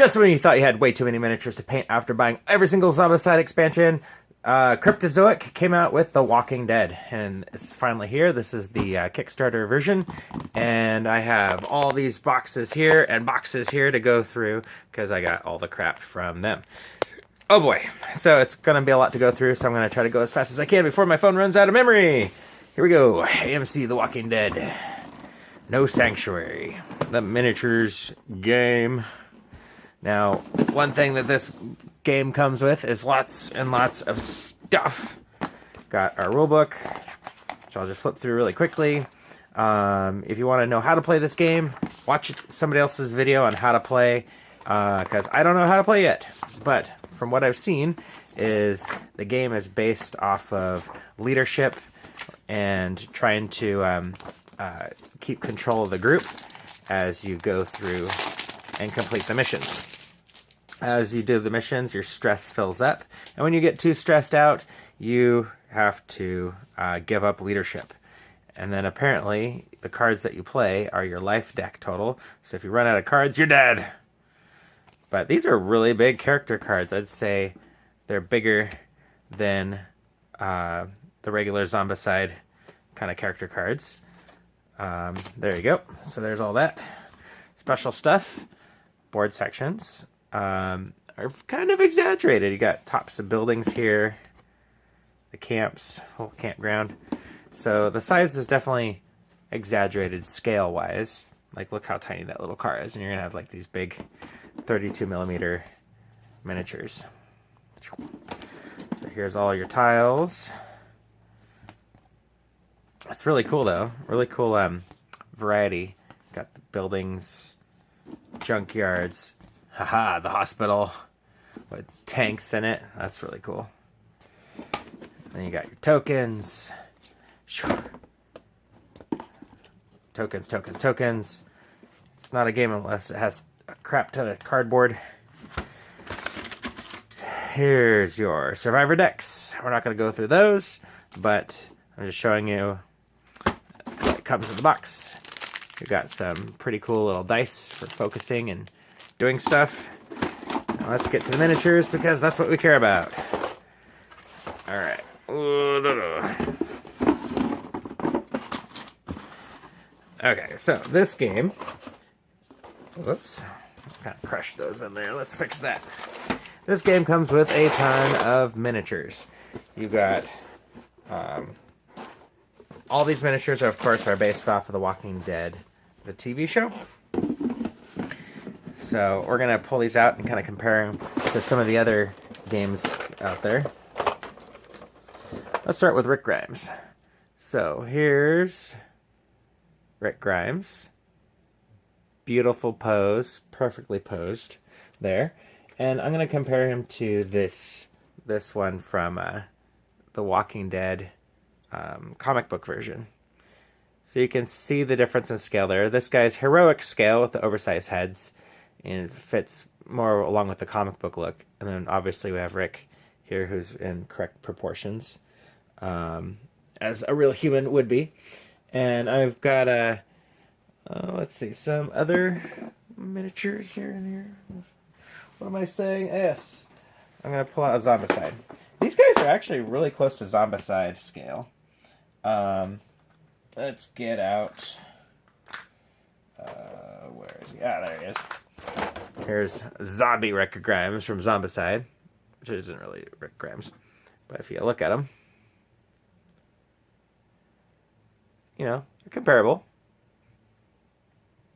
Just when you thought you had way too many miniatures to paint after buying every single Zombicide expansion, Cryptozoic came out with The Walking Dead, and it's finally here. This is the Kickstarter version, and I have all these boxes here and boxes here to go through because I got all the crap from them. Oh boy, so it's going to be a lot to go through, so I'm going to try to go as fast as I can before my phone runs out of memory. Here we go. AMC The Walking Dead. No Sanctuary. The miniatures game. Now, one thing that this game comes with is lots and lots of stuff. Got our rulebook, which I'll just flip through really quickly. If you want to know how to play this game, watch somebody else's video on how to play, because I don't know how to play yet. But from what I've seen, is the game is based off of leadership and trying to keep control of the group as you go through and complete the missions. As you do the missions, your stress fills up, and when you get too stressed out, you have to give up leadership. And then apparently, the cards that you play are your life deck total, so if you run out of cards, you're dead. But these are really big character cards. I'd say they're bigger than the regular Zombicide kind of character cards. There you go. So there's all that. Special stuff. Board sections are kind of exaggerated. You got tops of buildings here. The camps, whole campground. So the size is definitely exaggerated scale-wise. Like, look how tiny that little car is. And you're going to have, like, these big 32mm miniatures. So here's all your tiles. It's really cool, though. Really cool variety. Got the buildings, junkyards. Haha, the hospital with tanks in it. That's really cool. Then you got your tokens. Tokens, tokens, tokens. It's not a game unless it has a crap ton of cardboard. Here's your survivor decks. We're not going to go through those, but I'm just showing you what comes in the box. We've got some pretty cool little dice for focusing and doing stuff. Now let's get to the miniatures because that's what we care about. Alright. Okay, so this game... Whoops. Kind of crushed those in there. Let's fix that. This game comes with a ton of miniatures. You've got... all these miniatures, of course, are based off of The Walking Dead, the TV show. So we're going to pull these out and kind of compare them to some of the other games out there. Let's start with Rick Grimes. So here's Rick Grimes. Beautiful pose, perfectly posed there. And I'm going to compare him to this one from The Walking Dead comic book version. So you can see the difference in scale there. This guy's heroic scale with the oversized heads and fits more along with the comic book look. And then obviously we have Rick here who's in correct proportions, as a real human would be. And I've got let's see, some other miniatures here and here. What am I saying? Yes. I'm going to pull out a Zombicide. These guys are actually really close to Zombicide scale. Let's get out. Where is he? Ah, there he is. Here's Zombie Rick Grimes from Zombicide, which isn't really Rick Grimes. But if you look at him, you know, they're comparable.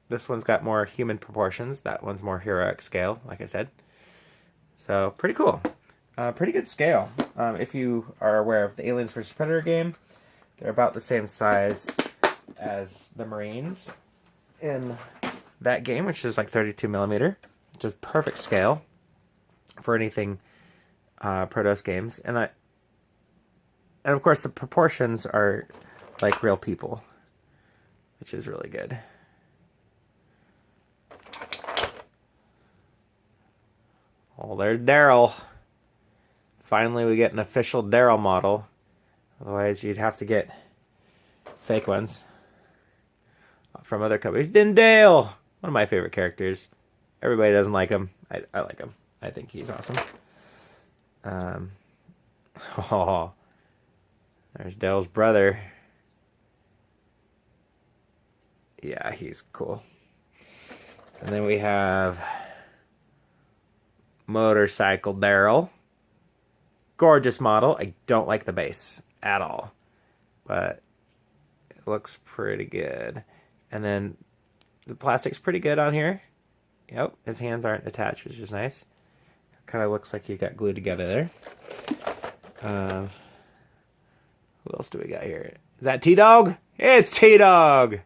This one's got more human proportions. That one's more heroic scale, like I said. So, pretty cool. Pretty good scale. If you are aware of the Aliens vs. Predator game, they're about the same size as the Marines in that game, which is like 32mm, which is perfect scale for anything Protoss games. And of course, the proportions are like real people, which is really good. Oh, there's Darryl. Finally, we get an official Darryl model. Otherwise, you'd have to get fake ones from other companies. Dale, one of my favorite characters. Everybody doesn't like him. I like him. I think he's awesome. Oh, there's Darryl's brother. Yeah, he's cool. And then we have Motorcycle Darryl. Gorgeous model. I don't like the base at all, but it looks pretty good. And then the plastic's pretty good on here. Yep, his hands aren't attached, which is nice. Kind of looks like he got glued together there. Who else do we got here? Is that T-Dog? It's T-Dog!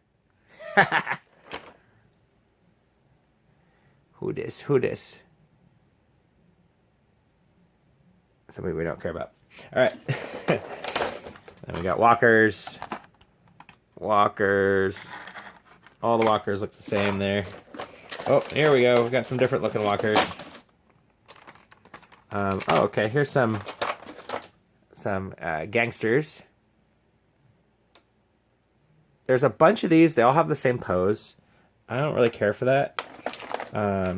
Who this? Who this? Somebody we don't care about. Alright. Then we got walkers. Walkers. All the walkers look the same there. Oh, here we go. We got some different looking walkers. Oh, okay. Here's some gangsters. There's a bunch of these. They all have the same pose. I don't really care for that.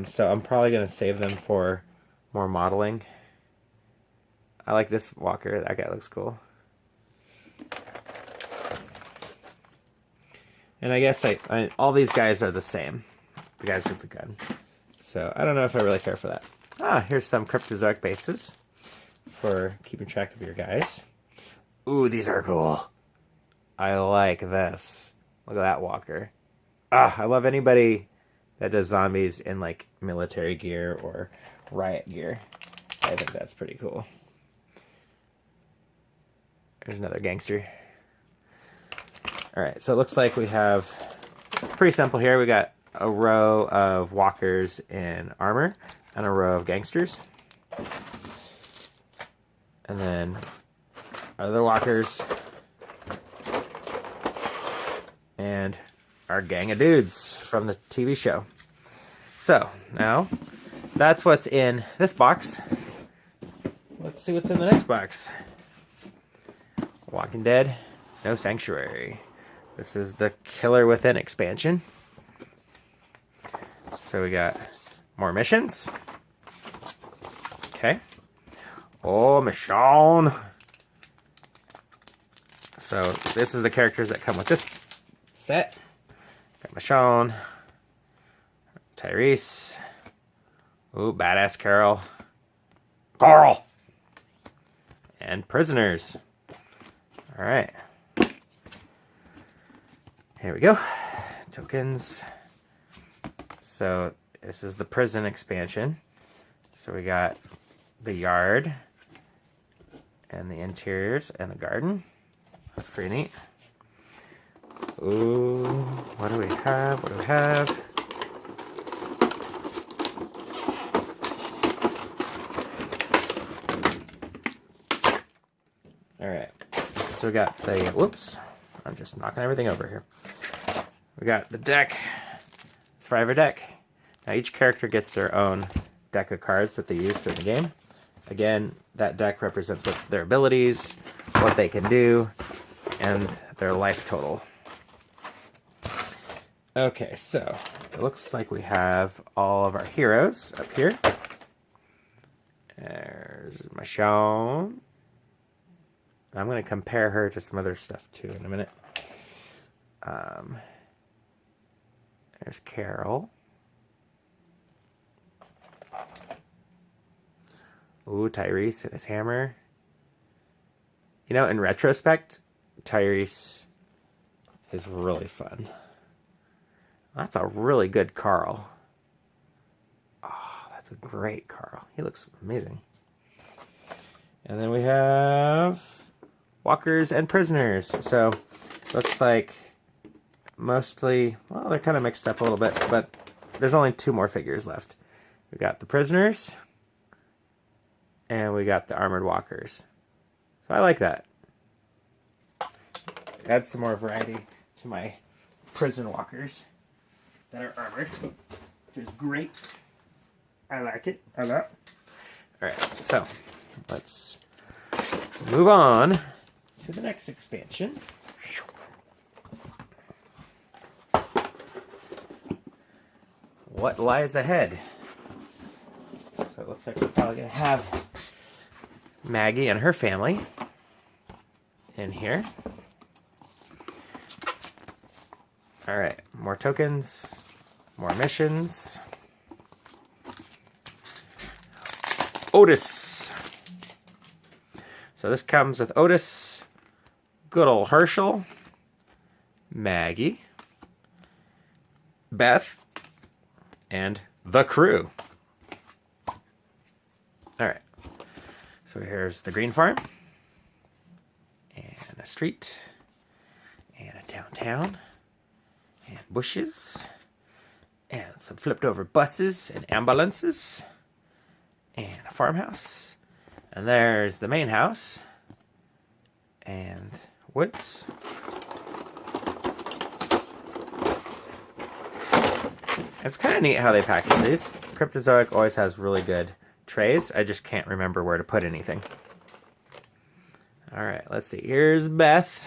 So I'm probably going to save them for more modeling. I like this walker. That guy looks cool. And I guess all these guys are the same. The guys with the gun. So I don't know if I really care for that. Ah, here's some Cryptozoic Bases for keeping track of your guys. Ooh, these are cool. I like this. Look at that walker. Ah, I love anybody that does zombies in like military gear or riot gear. I think that's pretty cool. There's another gangster. Alright, so it looks like we have, pretty simple here, we got a row of walkers in armor and a row of gangsters. And then other walkers. And our gang of dudes from the TV show. So, now, that's what's in this box. Let's see what's in the next box. Walking Dead, No Sanctuary. This is the Killer Within expansion. So we got more missions. Okay. Oh, Michonne. So this is the characters that come with this set. Got Michonne. Tyreese. Ooh, badass Carol. Carl! And prisoners. Alright. Here we go. Tokens. So this is the prison expansion. So we got the yard and the interiors and the garden. That's pretty neat. Ooh, what do we have? What do we have? Alright. So we got the, whoops, I'm just knocking everything over here. We got the deck. It's for every deck. Now each character gets their own deck of cards that they use during the game. Again, that deck represents what their abilities, what they can do, and their life total. Okay, so it looks like we have all of our heroes up here. There's Michonne. I'm going to compare her to some other stuff too in a minute. There's Carol. Ooh, Tyreese and his hammer. You know, in retrospect, Tyreese is really fun. That's a really good Carl. Oh, that's a great Carl. He looks amazing. And then we have walkers and prisoners. So, looks like mostly, well, they're kind of mixed up a little bit, but there's only two more figures left. We got the prisoners, and we got the armored walkers. So I like that. Add some more variety to my prison walkers that are armored, which is great. I like it a lot. Alright, so let's move on to the next expansion. What lies ahead? So it looks like we're probably going to have Maggie and her family in here. Alright, more tokens, more missions. Otis. So this comes with Otis, good old Herschel, Maggie, Beth, and the crew. Alright, so here's the green farm, and a street, and a downtown, and bushes, and some flipped over buses and ambulances, and a farmhouse. And there's the main house, and woods. It's kind of neat how they package these. Cryptozoic always has really good trays. I just can't remember where to put anything. Alright, let's see. Here's Beth.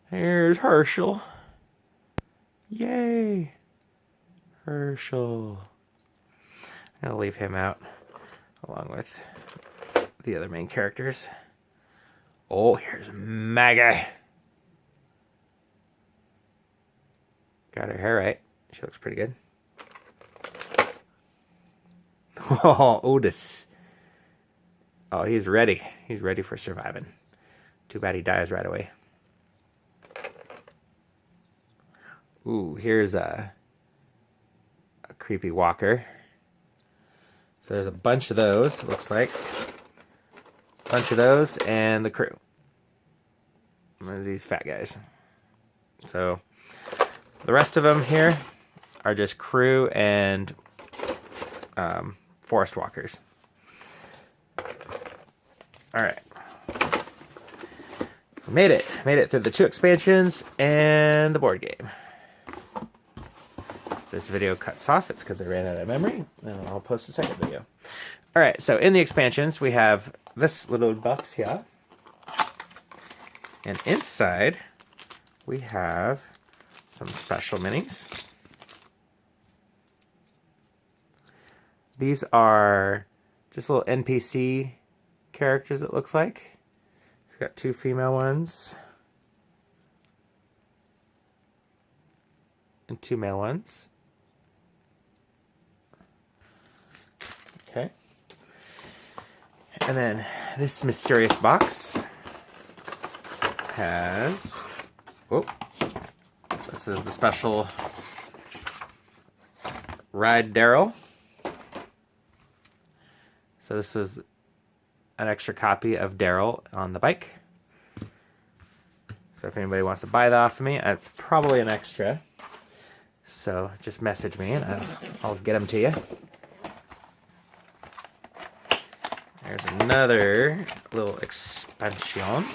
Here's Herschel. Yay! Herschel. I'm going to leave him out along with the other main characters. Oh, here's Maggie. Got her hair right. She looks pretty good. Oh, Otis. Oh, he's ready. He's ready for surviving. Too bad he dies right away. Ooh, here's a creepy walker. So there's a bunch of those, it looks like. A bunch of those, and the crew. These fat guys. So the rest of them here are just crew and forest walkers. Alright. Made it through the 2 expansions and the board game. This video cuts off, it's because I ran out of memory, and I'll post a second video. Alright, so in the expansions we have this little box here. And inside we have some special minis. These are just little NPC characters, it looks like. It's got 2 female ones and 2 male ones. Okay. And then this mysterious box has, oh, this is the special Ride Darryl. So this is an extra copy of Darryl on the bike. So if anybody wants to buy that off of me, it's probably an extra. So just message me and I'll get them to you. There's another little expansion.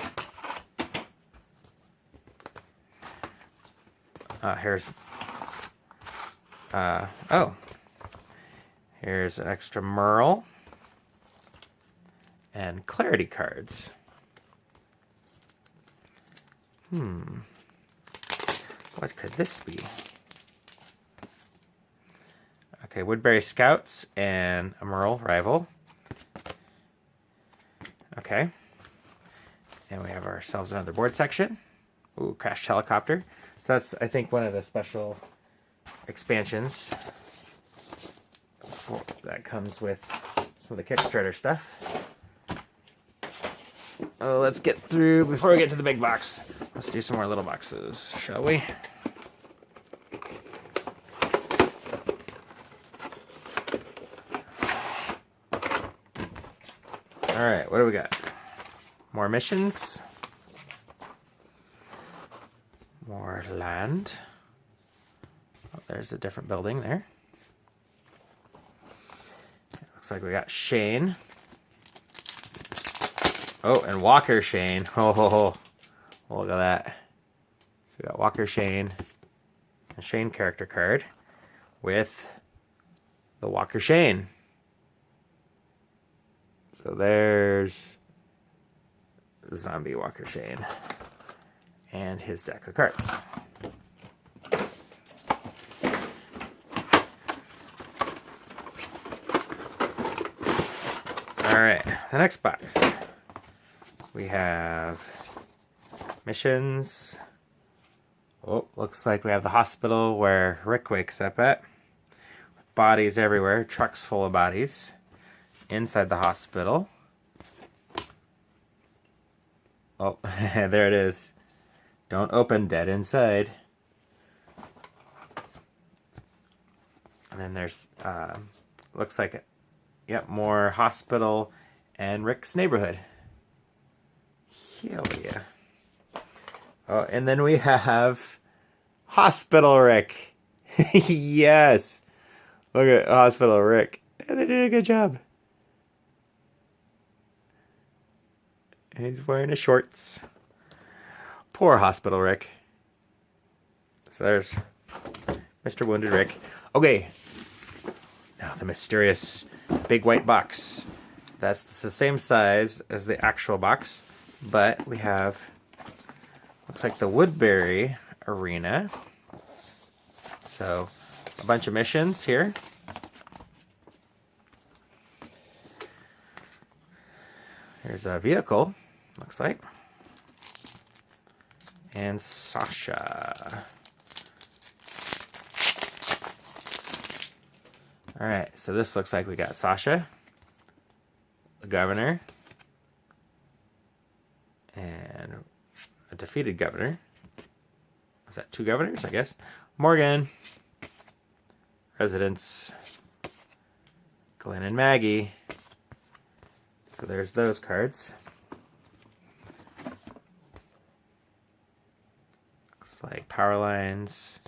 Here's an extra Merle and clarity cards. What could this be? Okay, Woodbury Scouts and a Merle rival. Okay. And we have ourselves another board section. Ooh, crashed helicopter. So that's, I think, one of the special expansions that comes with some of the Kickstarter stuff. Oh, let's get through, before we get to the big box, let's do some more little boxes, shall we? Alright, what do we got? More missions. More land. Oh, there's a different building there. Looks like we got Shane. Oh, and Walker Shane. Oh, ho, ho. Look at that. So we got Walker Shane. A Shane character card with the Walker Shane. So there's Zombie Walker Shane and his deck of cards. Alright, the next box. We have missions. Oh, looks like we have the hospital where Rick wakes up at. Bodies everywhere, trucks full of bodies. Inside the hospital. Oh, there it is. Don't open, dead inside. And then there's, looks like, yep, more hospital and Rick's neighborhood. Hell yeah. Oh, and then we have Hospital Rick. Yes. Look at Hospital Rick. They did a good job. And he's wearing his shorts. Poor Hospital Rick. So there's Mr. Wounded Rick. Okay. Now the mysterious big white box. That's the same size as the actual box, but we have, looks like the Woodbury Arena. So a bunch of missions here. Here's a vehicle, looks like. And Sasha. Alright, so this looks like we got Sasha, the governor, and a defeated governor. Is that 2 governors, I guess? Morgan, residents, Glenn and Maggie. So there's those cards. Looks like power lines.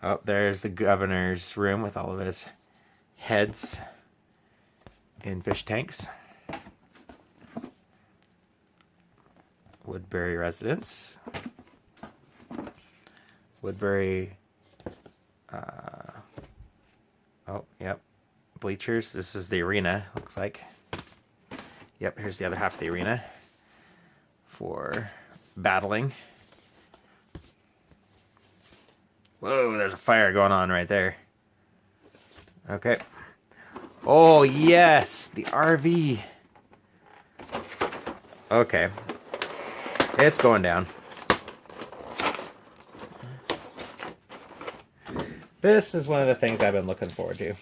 Oh, there's the governor's room with all of his heads in fish tanks. Woodbury residence. Woodbury. Oh, yep. Bleachers. This is the arena, looks like. Yep, here's the other half of the arena for battling. Whoa, there's a fire going on right there. Okay. Oh, yes, the RV. Okay. It's going down. This is one of the things I've been looking forward to.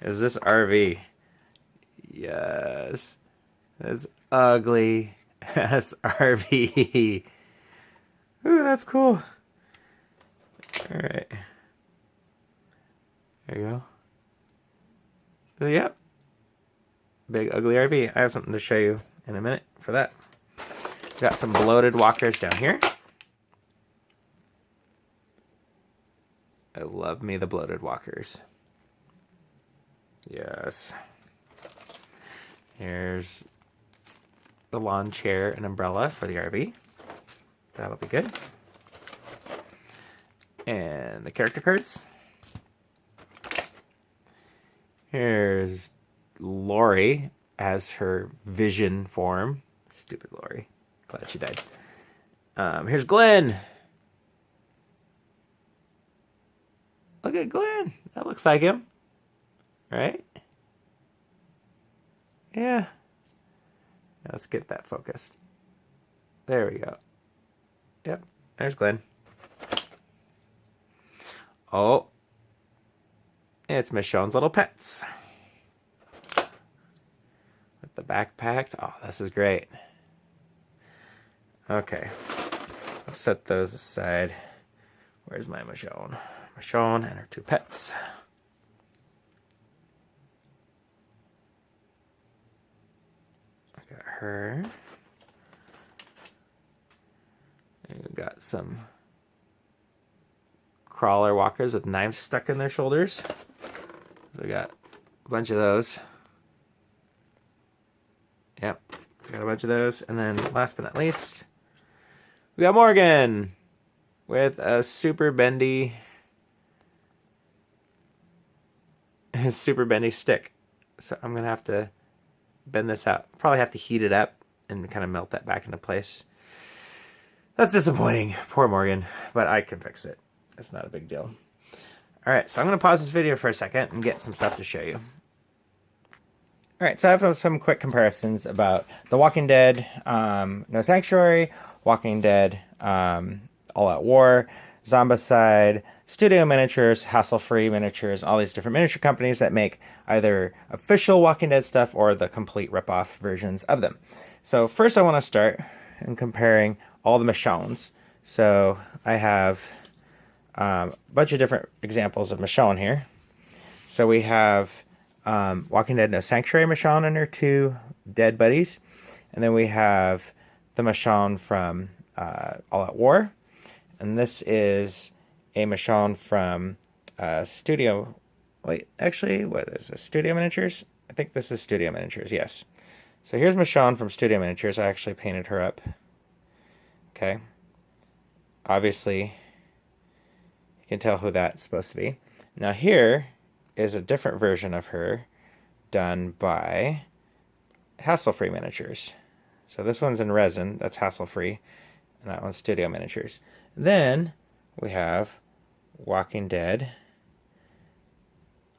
Is this RV. Yes. This ugly ass RV. Ooh, that's cool. Alright. There you go. So, yep. Big ugly RV. I have something to show you in a minute for that. Got some bloated walkers down here. I love me the bloated walkers. Yes. Here's the lawn chair and umbrella for the RV. That'll be good. And the character cards. Here's Lori as her vision form. Stupid Lori. Glad she died. Here's Glenn. Look at Glenn. That looks like him. Right? Yeah. Now let's get that focused. There we go. Yep. There's Glenn. Oh. It's Michonne's little pets. With the backpack. Oh, this is great. Okay. Let's set those aside. Where's my Michonne? Michonne and her 2 pets. I got her. And we got some crawler walkers with knives stuck in their shoulders. So we got a bunch of those. Yep, we got a bunch of those. And then last but not least, we got Morgan with a super bendy stick. So I'm gonna have to bend this out. Probably have to heat it up and kind of melt that back into place. That's disappointing. Poor Morgan, but I can fix it. It's not a big deal. Alright, so I'm going to pause this video for a second and get some stuff to show you. Alright, so I have some quick comparisons about The Walking Dead, No Sanctuary, Walking Dead, All Out War, Zombicide, Studio Miniatures, Hassle-Free Miniatures, all these different miniature companies that make either official Walking Dead stuff or the complete rip-off versions of them. So first I want to start in comparing all the Michonnes. So I have a bunch of different examples of Michonne here. So we have Walking Dead No Sanctuary Michonne and her two dead buddies. And then we have the Michonne from All Out War. And this is a Michonne from Studio... Wait, actually, what is this? Studio Miniatures? I think this is Studio Miniatures, yes. So here's Michonne from Studio Miniatures. I actually painted her up. Okay. Obviously, you can tell who that's supposed to be. Now here is a different version of her done by Hassle-Free Miniatures. So this one's in resin, that's Hassle-Free, and that one's Studio Miniatures. Then we have Walking Dead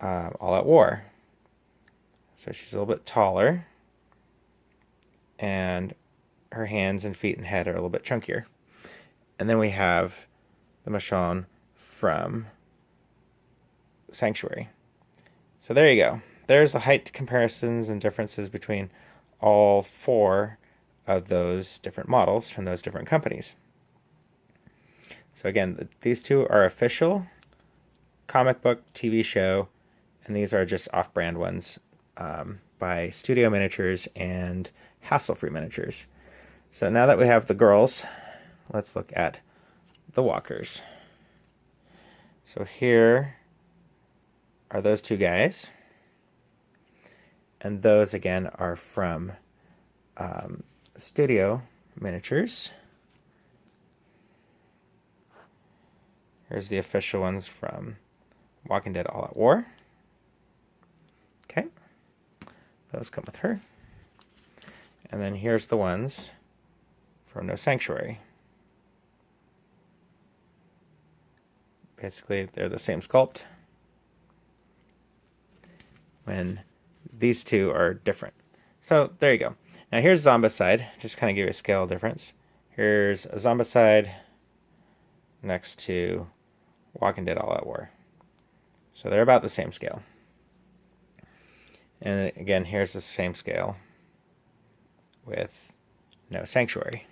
All Out War. So she's a little bit taller, and her hands and feet and head are a little bit chunkier. And then we have the Michonne from Sanctuary. So there you go. There's the height comparisons and differences between all four of those different models from those different companies. So again, these two are official comic book TV show, and these are just off-brand ones by Studio Miniatures and Hassle-Free Miniatures. So now that we have the girls, let's look at the walkers. So here are those two guys. And those, again, are from Studio Miniatures. Here's the official ones from Walking Dead All Out War. Okay. Those come with her. And then here's the ones from No Sanctuary. Basically, they're the same sculpt, when these two are different. So there you go. Now here's Zombicide, just kind of give you a scale difference. Here's a Zombicide next to Walking Dead All Out War. So they're about the same scale. And again, here's the same scale with No Sanctuary.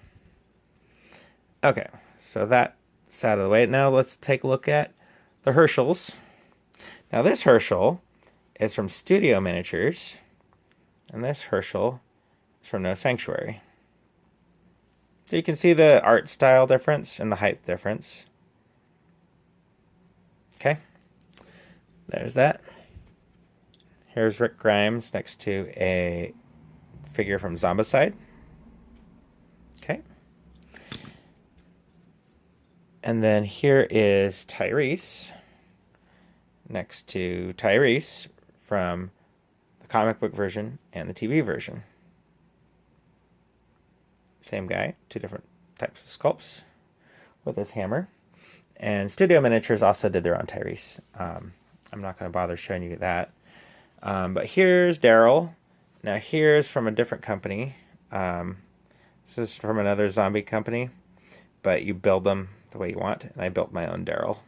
Okay, so that's out of the way. Now let's take a look at the Herschels. Now this Herschel is from Studio Miniatures, and this Herschel is from No Sanctuary. So you can see the art style difference and the height difference. Okay, there's that. Here's Rick Grimes next to a figure from Zombicide. Okay. And then here is Tyreese next to Tyreese from the comic book version and the TV version. Same guy, two different types of sculpts with his hammer. And Studio Miniatures also did their own Tyreese. I'm not going to bother showing you that. But here's Darryl. Now here's from a different company. This is from another zombie company, but you build them the way you want, and I built my own Darryl.